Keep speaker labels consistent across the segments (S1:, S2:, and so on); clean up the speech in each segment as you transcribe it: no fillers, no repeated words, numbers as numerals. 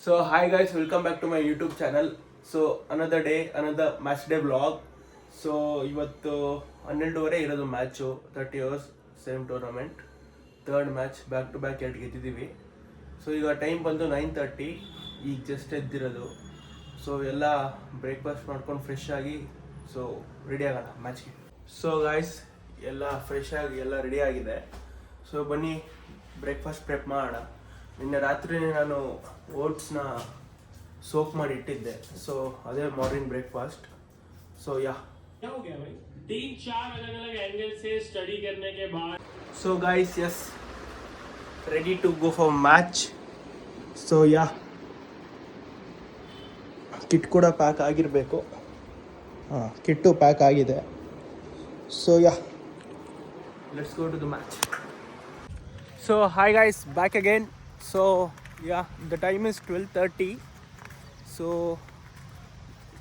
S1: So hi guys, welcome back to my YouTube channel. So another day, another match day vlog. So ಇವತ್ತು 12:30 ಇರೋದು match, 30 hours same tournament, third match, back to back 2 ಗೆದ್ದಿದ್ದೀವಿ. So ಈಗ time ಬಂದು 9:30, ಈಗ just ಎದ್ದಿರೋದು. So ಎಲ್ಲ breakfast ಮಾಡ್ಕೊಂಡು fresh ಆಗಿ ಸೊ ರೆಡಿ ಆಗೋಣ ಮ್ಯಾಚ್ಗೆ. ಸೊ ಗಾಯ್ಸ್ ಎಲ್ಲ ಫ್ರೆಶ್ ಆಗಿ ಎಲ್ಲ ರೆಡಿ ಆಗಿದೆ. ಸೊ ಬನ್ನಿ ಬ್ರೇಕ್ಫಾಸ್ಟ್ ಪ್ರೆಪ್ ಮಾಡೋಣ. ನಿನ್ನೆ ರಾತ್ರಿ ನಾನು ಓಟ್ಸ್ನ ಸೋಕ್ ಮಾಡಿ ಇಟ್ಟಿದ್ದೆ, ಸೊ ಅದೇ ಮಾರ್ನಿಂಗ್ ಬ್ರೇಕ್ಫಾಸ್ಟ್. ಸೊ ಯಾ
S2: क्या हो गया भाई? 3-4 अलग अलग एंगल से स्टडी करने के बाद
S1: so guys yes ready to go for match. So ya kit ಕೂಡ ಪ್ಯಾಕ್ ಆಗಿರಬೇಕು. ಹಾಂ, ಕಿಟ್ಟು ಪ್ಯಾಕ್ ಆಗಿದೆ. So ya let's go to the match. So hi guys, back again. So ya the time is 12:30. So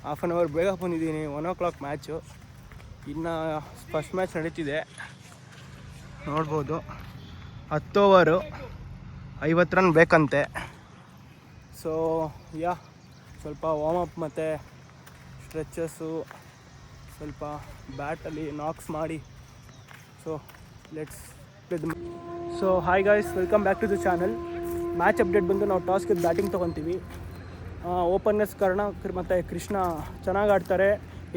S1: half an hour ಬೇಗ ಬಂದಿದ್ದೀನಿ. 1 o'clock match. ಇನ್ನು first match ನಡೀತಿದೆ, ನೋಡ್ಬೋದು. 10 over 50 run ಬೇಕಂತೆ. ಸೊ ಯಾ ಸ್ವಲ್ಪ warm up ಮತ್ತು stretches, ಸ್ವಲ್ಪ ಬ್ಯಾಟಲ್ಲಿ ನಾಕ್ಸ್ ಮಾಡಿ. So let's play the. So hi guys, welcome back to the channel. Match update ಬಂದು ನಾವು ಟಾಸ್ ಗೆದ್ದು ಬ್ಯಾಟಿಂಗ್ ತೊಗೊತೀವಿ. ಓಪನ್ನರ್ಸ್ ಕರ್ಣ ಮತ್ತು ಕೃಷ್ಣ ಚೆನ್ನಾಗಿ ಆಡ್ತಾರೆ.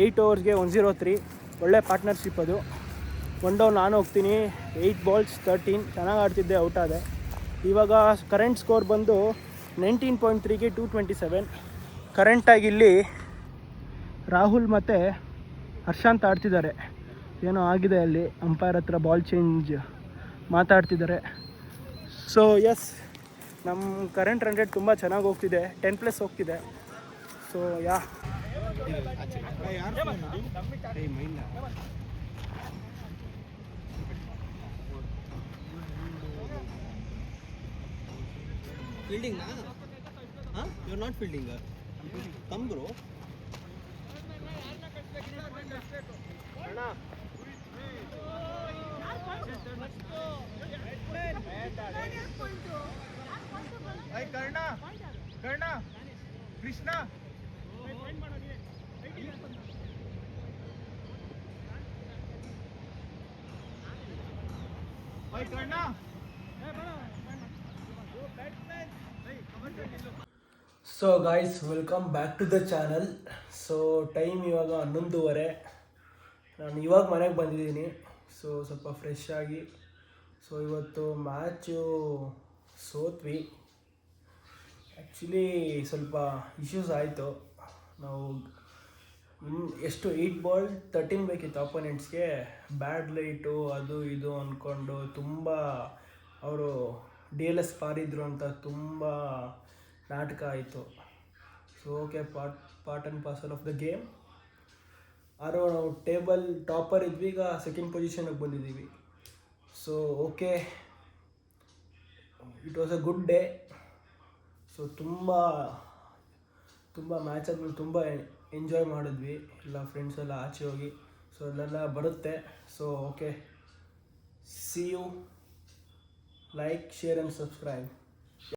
S1: 8 ಓವರ್ಸ್ಗೆ 103, ಒಳ್ಳೆ ಪಾರ್ಟ್ನರ್ಶಿಪ್ ಅದು. 1 ಡೌನ್ ನಾನು ಹೋಗ್ತೀನಿ. 8 balls 13, ಚೆನ್ನಾಗಿ ಆಡ್ತಿದ್ದೆ, ಔಟ್ ಆದೆ. ಇವಾಗ ಕರೆಂಟ್ ಸ್ಕೋರ್ ಬಂದು 19.3ಗೆ 227. ಕರೆಂಟಾಗಿ ಇಲ್ಲಿ ರಾಹುಲ್ ಮತ್ತು ಹರ್ಷಾಂತ್ ಆಡ್ತಿದ್ದಾರೆ. ಏನೋ ಆಗಿದೆ ಅಲ್ಲಿ, ಅಂಪೈರ್ ಹತ್ರ ಬಾಲ್ ಚೇಂಜ್ ಮಾತಾಡ್ತಿದ್ದಾರೆ. ಸೊ ಎಸ್, ನಮ್ಮ ಕರೆಂಟ್ ರನ್ ರೇಟ್ ತುಂಬ ಚೆನ್ನಾಗಿ ಹೋಗ್ತಿದೆ, 10+ ಹೋಗ್ತಿದೆ. So ya
S3: fielding you are not fielding come bro.
S1: Karna Krishna so guys, welcome back to the channel. So time ಇವಾಗ 11:30. ನಾನು ಇವಾಗ ಮನೆಗೆ ಬಂದಿದ್ದೀನಿ. ಸೊ ಸ್ವಲ್ಪ ಫ್ರೆಶ್ ಆಗಿ. ಸೊ ಇವತ್ತು ಮ್ಯಾಚು ಸೋತ್ವಿ. ಆ್ಯಕ್ಚುಲಿ ಸ್ವಲ್ಪ ಇಶ್ಯೂಸ್ ಆಯಿತು. ನಾವು ಎಷ್ಟು 8 ball 13 ಬೇಕಿತ್ತು ಅಪೋನೆಂಟ್ಸ್ಗೆ. ಬ್ಯಾಡ್ ಲೈಟು ಅದು ಇದು ಅಂದ್ಕೊಂಡು ತುಂಬ ಅವರು DLS ಪಾರಿದ್ರು ಅಂತ ತುಂಬ ನಾಟಕ ಆಯಿತು. So okay, part and parcel of the game. ಆದರೂ ನಾವು ಟೇಬಲ್ ಟಾಪರ್ ಇದ್ವಿ, ಈಗ ಸೆಕೆಂಡ್ ಪೊಸಿಷನ್ಗೆ ಬಂದಿದ್ದೀವಿ. So okay, it was a good day. So ತುಂಬ ಮ್ಯಾಚ್ ಆದಮೇಲೆ ತುಂಬ ಎಂಜಾಯ್ ಮಾಡಿದ್ವಿ ಎಲ್ಲ ಫ್ರೆಂಡ್ಸ್ ಎಲ್ಲ ಆಚೆ ಹೋಗಿ. ಸೊ ಅಲ್ಲೆಲ್ಲ ಬರುತ್ತೆ. So okay, see you. Like, share and subscribe.